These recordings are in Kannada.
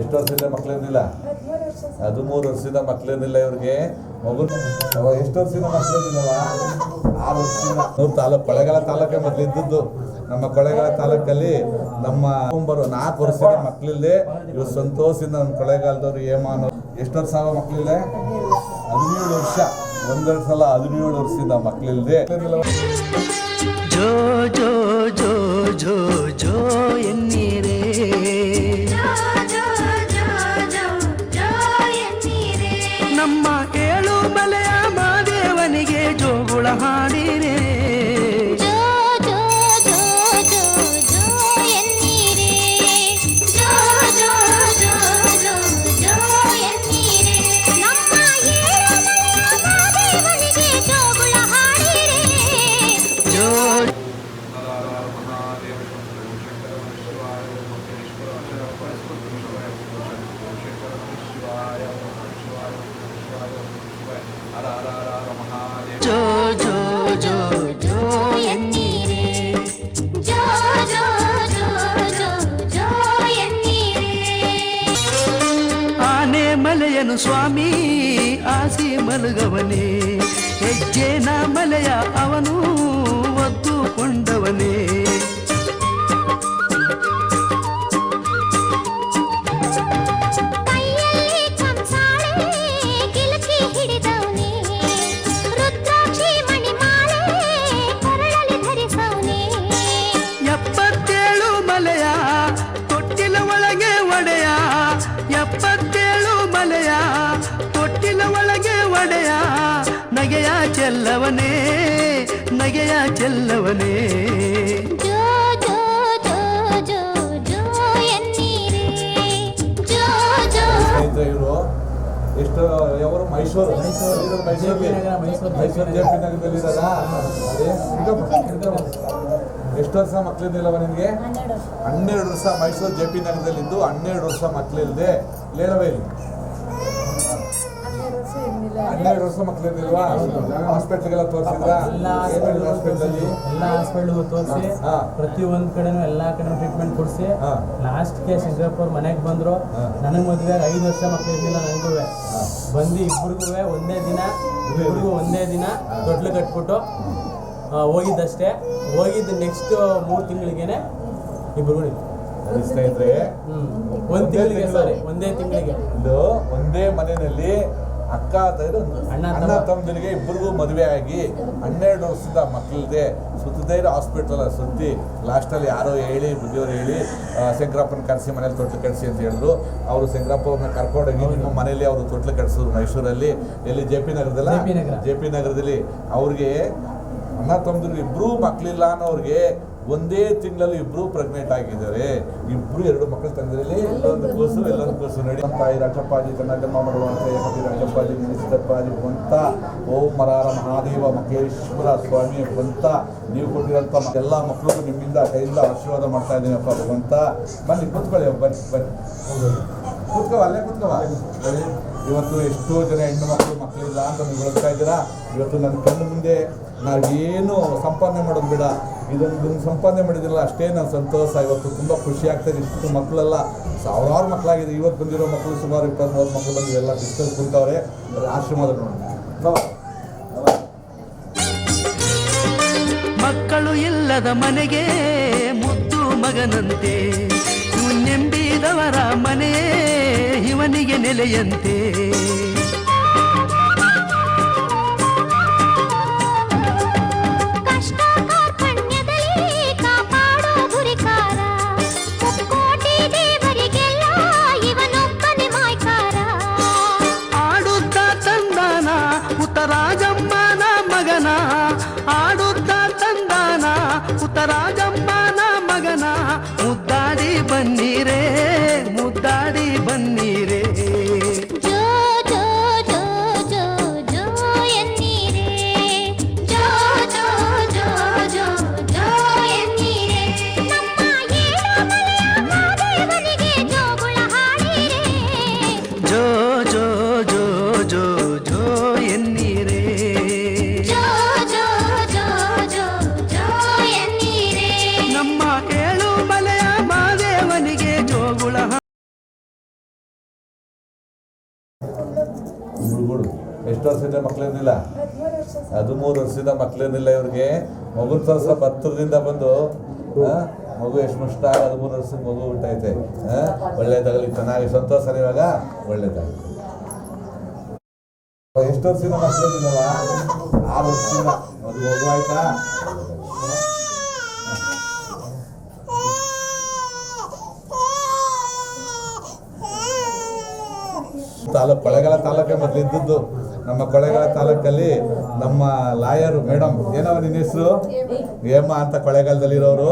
ಎಷ್ಟು ವರ್ಷದಿಂದ ಮಕ್ಕಳೇನಿಲ್ಲ? 13 ವರ್ಷದಿಂದ ಮಕ್ಕಳೇನಿಲ್ಲ ಇವ್ರಿಗೆ. ಮಗು ಎಷ್ಟು ವರ್ಷದಿಂದ ಮಕ್ಕಳೇನಿಲ್ಲವ? 6 ವರ್ಷದಿಂದ. ತಾಲೂಕು ಕೊಳ್ಳೇಗಾಲ ತಾಲೂಕೆ ಮೊದಲು ಇದ್ದದ್ದು. ನಮ್ಮ ಕೊಳ್ಳೇಗಾಲ ತಾಲೂಕಲ್ಲಿ ನಮ್ಮ 4 ವರ್ಷದಿಂದ ಮಕ್ಕಳಿಲ್ಲದೆ ಇವ್ರು ಸಂತೋಷದಿಂದ ನಮ್ಮ ಕೊಳ್ಳೇಗಾಲದವ್ರು ಏಮಾನು ಎಷ್ಟು ವರ್ಷ ಮಕ್ಕಳಿಲ್ಲದೆ 17 ವರ್ಷ. ಒಂದೆರಡು ಸಲ 17 ವರ್ಷದಿಂದ ಮಕ್ಕಳಿಲ್ಲದೆ ಜೋ ಜೋ ಜೋ ಜೋ ಜೋ ಎನ್ನೀರೇ ನಮ್ಮ ಏಳು ಮಲೆಯ ಮಾದೇವನಿಗೆ ಜೋಗುಳ ಹಾಡಿರೇ. ಜೋ ಜೋ ಜೋ ಜೋ ಎನ್ನೀರೇ ಜೋ ಜೋ ಜೋ ಜೋ ಜೋ ಎನ್ನೀರೇ. ಆನೆ ಮಲೆಯನು ಸ್ವಾಮಿ ಆಸಿ ಮಲಗವನೇ, ಹೆಜ್ಜೆನ ಮಲೆಯ ಅವನು ಒದ್ದುಕೊಂಡವನೇ. ತೊಟ್ಟಿಲ ಒಳಗೆ ಒಡೆಯ ನಗೆಯ ಚೆಲ್ಲವನೇ, ನಗೆಯ ಚೆಲ್ಲವನೇ. ಜೋ ಜೋ ಜೋ ಜೋ ಜೋ ಎನ್ನೀರೇ ಜೋ ಜೋ. ಇವರು ಎಷ್ಟು ಅವರು ಮೈಸೂರು ಜೆ.ಪಿ. ನಗರದಲ್ಲಿ ಇರೋದಾ? ಎಷ್ಟು ವರ್ಷ ಮಕ್ಕಳಿದ್ದಿಲ್ಲವ ನಿನಗೆ? 12 ವರ್ಷ ಮೈಸೂರು ಜೆ.ಪಿ. ನಗರದಲ್ಲಿದ್ದು 12 ವರ್ಷ ಮಕ್ಕಳಿಲ್ಲದೆ ಲೇಲವೇ ಇಲ್ಲಿ 12 ವರ್ಷ ಮಕ್ಕಳಿದ್ದಿಲ್ವಾ? ಹಾಸ್ಪಿಟ್ಲ್ಗೆಲ್ಲ ತೋರಿಸಿದ್ರ? ಎಲ್ಲ ಹಾಸ್ಪಿಟ್ಲ್ಗೂ ತೋರಿಸಿ ಪ್ರತಿಯೊಂದು ಕಡೆನೂ ಎಲ್ಲಾ ಕಡೆ ಟ್ರೀಟ್ಮೆಂಟ್ ಕೊಡಿಸಿ ಲಾಸ್ಟ್ಗೆ ಶಂಕರಪ್ಪ ಮನೆಗೆ ಬಂದ್ರು. ನನಗೆ ಮದುವೆ 5 ವರ್ಷ ಮಕ್ಕಳಿದ್ದಿಲ್ಲ. ನನಗೂ ಬಂದು ಇಬ್ಬರಿಗೂ ಒಂದೇ ದಿನ ತೊಟ್ಲು ಕಟ್ಬಿಟ್ಟು ಹೋಗಿದ್ದಷ್ಟೇ. ಹೋಗಿದ್ದು ನೆಕ್ಸ್ಟ್ 3 ತಿಂಗಳಿಗೆನೆ ಇಬ್ಬರು ಸ್ನೇಹಿತರೆ, ಒಂದೇ ತಿಂಗಳಿಗೆ ಇದು ಒಂದೇ ಮನೆಯಲ್ಲಿ ಅಕ್ಕ ಅಣ್ಣ ತಮ್ಮನಿಗೆ ಇಬ್ಬರಿಗೂ ಮದುವೆ ಆಗಿ 12 ವರ್ಷದ ಮಕ್ಕಳಿದೆ ಸುತ್ತದೇ ಹಾಸ್ಪಿಟಲ್ ಸುತ್ತಿ ಲಾಸ್ಟಲ್ಲಿ ಯಾರೋ ಹೇಳಿ ಬುದ್ಧಿಯವರು ಹೇಳಿ ಶಂಕರಪ್ಪನ ಕರೆಸಿ ಮನೇಲಿ ತೊಟ್ಲು ಕಟ್ಸಿ ಅಂತ ಹೇಳಿದ್ರು. ಅವರು ಶಂಕರಪ್ಪ ಅವ್ರನ್ನ ಕರ್ಕೊಂಡೋಗಿ ನಿಮ್ಮ ಮನೇಲಿ ಅವರು ತೊಟ್ಲು ಕಟ್ಸಿದ್ರು ಮೈಸೂರಲ್ಲಿ. ಎಲ್ಲಿ ಜೆ.ಪಿ. ನಗರದಲ್ಲಿ ಅವ್ರಿಗೆ ಅಣ್ಣ ತಮ್ಮದಿರು ಇಬ್ಬರೂ ಮಕ್ಕಳಿಲ್ಲ ಅನ್ನೋರಿಗೆ ಒಂದೇ ತಿಂಗಳಲ್ಲಿ ಇಬ್ಬರು ಪ್ರೆಗ್ನೆಂಟ್ ಆಗಿದ್ದಾರೆ. ಇಬ್ಬರು 2 ಮಕ್ಕಳು ತಂದಿರಲ್ಲಿ ಎಲ್ಲೊಂದು ಕೂಸು ನಡಿ ತಾಯಿ ರಾಜಪ್ಪಾಜಿ ಕನ್ನಡಮ್ಮ ಮಗಳು ಏಕಪಿ ರಾಜಪ್ಪಾಜಿ ಮುನಿಸಿದಪ್ಪಾಜಿ ಬಂತ ಓಂ ಮರಾರ ಮಹಾದೇವ ಮಹೇಶ್ವರ ಸ್ವಾಮಿ ಬಂತ ನೀವು ಕೊಟ್ಟಿರೋಂಥ ಎಲ್ಲ ಮಕ್ಕಳಿಗೂ ನಿಮ್ಮಿಂದ ಕೈಯಿಂದ ಆಶೀರ್ವಾದ ಮಾಡ್ತಾ ಇದ್ದೀನಪ್ಪ ಭಗವಂತ. ಬನ್ನಿ ಕೂತ್ಕೊಳ್ಳಿ, ಬನ್ನಿ ಕೂತ್ಕೋ, ಅಲ್ಲೇ ಕೂತ್ಕೋ. ಇವತ್ತು ಎಷ್ಟೋ ಜನ ಹೆಣ್ಣು ಮಕ್ಕಳಿಲ್ಲ ಅಂತ ನೀವು ಹೇಳ್ತಾ ಇದ್ದೀರಾ. ಇವತ್ತು ನನ್ನ ಕಣ್ಣು ಮುಂದೆ ನಾವೇನು ಸಂಪಾದನೆ ಮಾಡೋದು ಬೇಡ, ಇದೊಂದು ಸಂಪಾದನೆ ಮಾಡಿದಿಲ್ಲ ಅಷ್ಟೇ ನಾನು ಸಂತೋಷ. ಇವತ್ತು ತುಂಬ ಖುಷಿ ಆಗ್ತಾಯಿದೆ. ಇಷ್ಟು ಮಕ್ಕಳೆಲ್ಲ ಸಾವಿರಾರು ಮಕ್ಕಳಾಗಿದೆ. ಇವತ್ತು ಬಂದಿರೋ ಮಕ್ಕಳು ಸುಮಾರು 20-30 ಮಕ್ಕಳು ಬಂದಿದೆ. ಎಲ್ಲ ಬಿಸ್ತಲ್ಲಿ ಕುಂತವ್ರೆ ಆಶ್ರಮದ ನೋಡಿ. ಮಕ್ಕಳು ಇಲ್ಲದ ಮನೆಗೆ ಮುದ್ದು ಮಗನಂತೆ, ಇವನೆಂಬಿದವರ ಮನೆಯೇ ಇವನಿಗೆ ನೆಲೆಯಂತೆ. ರಾಜಮ್ಮನ ಮಗನ ಆಡುತ್ತ ತಂದಾನ, ರಾಜಮ್ಮನ ಮಗನ ಮುದ್ದಾಡಿ ಬನ್ನೀರೇ, ಮುದ್ದಾಡಿ ಬನ್ನೀರೇ. ಜೋ ಜೋ ಜೋ ಜೋ ಜೋ ಎನ್ನೀರೇ ಜೋ ಜೋ ಜೋ ಜೋ ಜೋ ಎನ್ನೀರೇ. ನಮ್ಮ ಏಳು ಮಲೆಯ ಮಾದೇವನಿಗೆ ಜೋಗುಳ ಹಾಡಿರೇ. ಜೋ ಜೋ ಜೋ ಜೋ ಜೋ ಎನ್ನೀರೇ ಜೋ ಜೋ ಜೋ ಜೋ ಜೋ ಎನ್ನೀರೇ. ನಮ್ಮ ಏಳು ಮಲೆಯ ಮಾದೇವನಿಗೆ ಜೋಗುಳ ಹುಡುಗರು ಎಷ್ಟು ವರ್ಷದಿಂದ ಮಕ್ಕಳೇನಿಲ್ಲ? 13 ವರ್ಷದಿಂದ ಮಕ್ಕಳೇನಿಲ್ಲ ಇವ್ರಿಗೆ. ಮಗು ಸ್ವಲ್ಪ ಹತ್ತಿರದಿಂದ ಬಂದು ಮಗು ಎಷ್ಟು ಮುಷ್ಟ 13 ವರ್ಷದ ಮಗು ಹುಟ್ಟೈತೆ. ಒಳ್ಳೇದಾಗಲಿ, ಚೆನ್ನಾಗಿ ಸಂತೋಷ. ಇವಾಗ ಒಳ್ಳೇದಾಗಲಿ. ಎಷ್ಟು ವರ್ಷದಿಂದ ಮಕ್ಕಳೇನಿಲ್ಲವ? 6 ವರ್ಷದಿಂದ ಒಂದು ಮಗು ಆಯ್ತಾ? ಕೊಳ್ಳೇಗಾಲ ತಾಲೂಕೆ ಮೊದಲು ಇದ್ದದ್ದು. ನಮ್ಮ ಕೊಳ್ಳೇಗಾಲ ತಾಲೂಕಲ್ಲಿ ನಮ್ಮ ಲಾಯರು ಮೇಡಮ್, ಏನವ ನಿನ್ನ ಹೆಸರು? ಹೇಮ ಅಂತ ಕೊಳ್ಳೇಗಾಲದಲ್ಲಿರೋರು.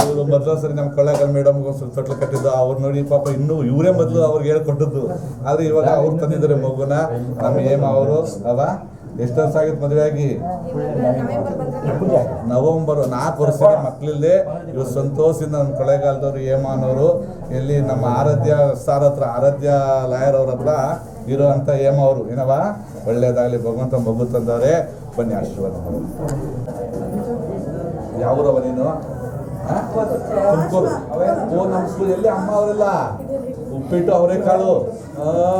ಇವರು ಮೊದಲು ಸರಿ ನಮ್ಮ ಕೊಳ್ಳೇಗಾಲ ಮೇಡಮ್ಗೆ ತೊಟ್ಲು ಕಟ್ಟಿದ್ದು. ಅವ್ರು ನೋಡಿ ಪಾಪ ಇನ್ನೂ ಇವರೇ ಮೊದಲು ಅವ್ರಿಗೆ ಹೇಳ್ಕೊಟ್ಟದ್ದು. ಆದರೆ ಇವಾಗ ಅವ್ರು ತಂದಿದ್ದಾರೆ ಮಗುನ. ನಮ್ಮ ಹೇಮ ಅವರು ಅವ ಎಷ್ಟು ವರ್ಷ ಆಗಿತ್ತು ಮದುವೆ ಆಗಿ? ನವಂಬರ್ 4 ವರ್ಷದ ಮಕ್ಕಳಿಲ್ಲದೆ ಇವ್ರು ಸಂತೋಷದಿಂದ ನಮ್ಮ ಕೊಳ್ಳೇಗಾಲದವರು ಹೇಮಾನವರು ಎಲ್ಲಿ ನಮ್ಮ ಆರಾಧ್ಯ ಸಾರ್ ಹತ್ರ, ಆರಾಧ್ಯ ಲಾಯರ್ ಅವ್ರ ಹತ್ರ ಇರೋ ಅಂತ ಹೇಮ ಅವರು. ಏನವ ಒಳ್ಳೇದಾಗಲಿ, ಭಗವಂತ ಮಗು ತಂದವ್ರೆ. ಬನ್ನಿ ಆಶೀರ್ವಾದ ಮಾಡಿ. ಯಾವೂರವ ನೀನು? ತುಮಕೂರು. ನಮ್ಮ ಸ್ಕೂಲ್ ಎಲ್ಲಿ? ಅಮ್ಮ ಅವರೆಲ್ಲ ಉಪ್ಪಿಟ್ಟು ಅವರೇಕಾಳು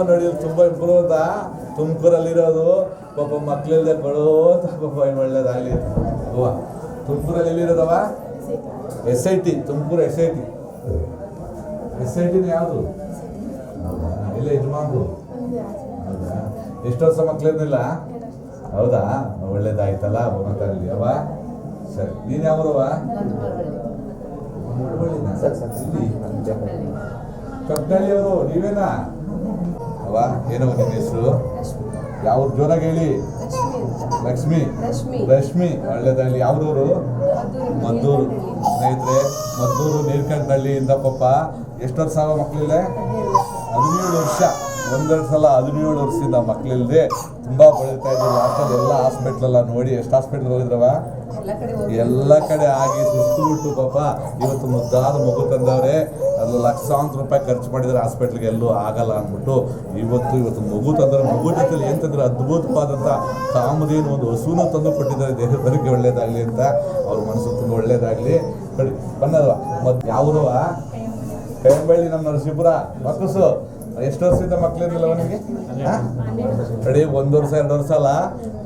ನೋಡಿ ತುಂಬ ಇಂಪ್ರೂವ್ ಅಂತ ತುಮಕೂರಲ್ಲಿರೋದು. ಪಾಪ ಮಕ್ಕಳಿಲ್ಲದೆ ಕೊಡೋ ಪಾಪ ಒಳ್ಳೇದಾಗಲಿ. ಅವ್ವ ತುಮಕೂರಲ್ಲಿ ಎಲ್ಲಿರೋದವ? SIT ತುಮಕೂರು. SIT ಯಾವುದು? ಇಲ್ಲ ಯಜಮಾನ್ರು. ಹೌದಾ? ಎಷ್ಟು ವರ್ಷ ಮಕ್ಕಳೇನಿಲ್ಲ? ಹೌದಾ? ಒಳ್ಳೇದಾಯ್ತಲ್ಲ ಭಗವಂತನಲ್ಲಿ. ಅವ ಸರಿ. ನೀನು ಯಾವರವ? ಕಬ್ನಳ್ಳಿಯವರು. ನೀವೇನಾ? ಅವ ಏನವ ನಿನ್ನ ಹೆಸರು? ಯಾವ ಜೋರಾಗಿ ಹೇಳಿ. ಲಕ್ಷ್ಮಿ. ರಶ್ಮಿ. ಒಳ್ಳೇದಾಗಲಿ. ಯಾವ್ದೂರು? ಮದ್ದೂರು. ಸ್ನೇಹಿತರೆ, ಮದ್ದೂರು ನೀರ್ಕಂಡಹಳ್ಳಿಯಿಂದ ಪಾಪ ಎಷ್ಟು ವರ್ಷ ಮಕ್ಕಳಿಲ್ಲ? 17 ವರ್ಷ. ಒಂದೆರಡು ಸಲ 17 ವರ್ಷದಿಂದ ಮಕ್ಕಳಿಲ್ಲದೆ ತುಂಬ ಬೆಳೀತಾ ಇದ್ರು. ಲಾಸ್ಟಲ್ಲಿ ಎಲ್ಲ ಹಾಸ್ಪಿಟ್ಲೆಲ್ಲ ನೋಡಿ. ಎಷ್ಟು ಹಾಸ್ಪಿಟ್ಲ್ ಹೋಗಿದ್ರವ? ಎಲ್ಲ ಕಡೆ ಆಗಿ ಸುಸ್ತು ಬಿಟ್ಟು ಪಾಪ ಇವತ್ತು ಮುದ್ದಾದ ಮಗು ತಂದವ್ರೆ. ಅದು ಲಕ್ಷಾಂತರ ರೂಪಾಯಿ ಖರ್ಚು ಮಾಡಿದರೆ ಹಾಸ್ಪಿಟ್ಲಿಗೆ ಎಲ್ಲೂ ಆಗಲ್ಲ ಅಂದ್ಬಿಟ್ಟು ಇವತ್ತು ಮಗು ತಂದ್ರೆ. ಮಗು ಜೊತೆಲಿ ಏನು ತಂದರೆ ಅದ್ಭುತವಾದಂಥ ಕಾಮಧೇನು ಒಂದು ಹಸುನ ತಂದು ಕೊಟ್ಟಿದ್ದಾರೆ. ದೇಹದರಿಗೆ ಒಳ್ಳೇದಾಗಲಿ ಅಂತ ಅವ್ರ ಮನಸ್ಸು ತುಂಬ ಒಳ್ಳೇದಾಗಲಿ. ಕಡಿ ಬನ್ನದವ ಮತ್ತು ಯಾವೂರವ? ಕೈಂಬಳ್ಳಿ. ನಮ್ಮ ನರಸೀಪುರ. ಮಕ್ಕಳು ಎಷ್ಟು ವರ್ಷದಿಂದ ಮಕ್ಕಳೇನಿಲ್ಲ ಅವನಿಗೆ? ಕಡೆ 1 ವರ್ಷ 2 ವರ್ಷ ಅಲ್ಲ,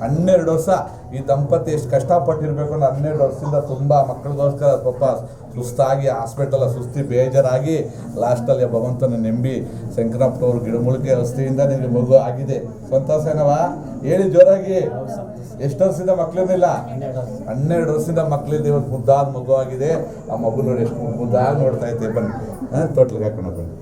12 ವರ್ಷ. ಈ ದಂಪತಿ ಎಷ್ಟು ಕಷ್ಟಪಟ್ಟಿರ್ಬೇಕು ಅಂದ್ರೆ 12 ವರ್ಷದಿಂದ ತುಂಬ ಮಕ್ಕಳಿಗೋಸ್ಕರ ಪಾಪ ಸುಸ್ತಾಗಿ ಹಾಸ್ಪಿಟಲ್ ಸುಸ್ತಿ ಬೇಜಾರಾಗಿ ಲಾಸ್ಟಲ್ಲಿ ಭಗವಂತನ ನೆಂಬಿ ಶಂಕರಪ್ಪನವ್ರು ಗಿಡಮೂಲಿಕೆ ಔಷಧಿಯಿಂದ ನಿಮಗೆ ಮಗು ಆಗಿದೆ. ಸಂತೋಷ ಏನವ? ಹೇಳಿ ಜೋರಾಗಿ. ಎಷ್ಟು ವರ್ಷದಿಂದ ಮಕ್ಕಳೇನಿಲ್ಲ? 12 ವರ್ಷದಿಂದ ಮಕ್ಕಳಿಂದ ಇವತ್ತು ಮುದ್ದಾದ ಮಗು ಆಗಿದೆ. ಆ ಮಗು ನೋಡಿ ಎಷ್ಟು ಮುದ್ದಾಗಿ ನೋಡ್ತಾ ಇದ್ದೆ. ಬನ್ನಿ ತೊಟ್ಲಿಗೆ ಹಾಕೊಂಡು ಬನ್ನಿ.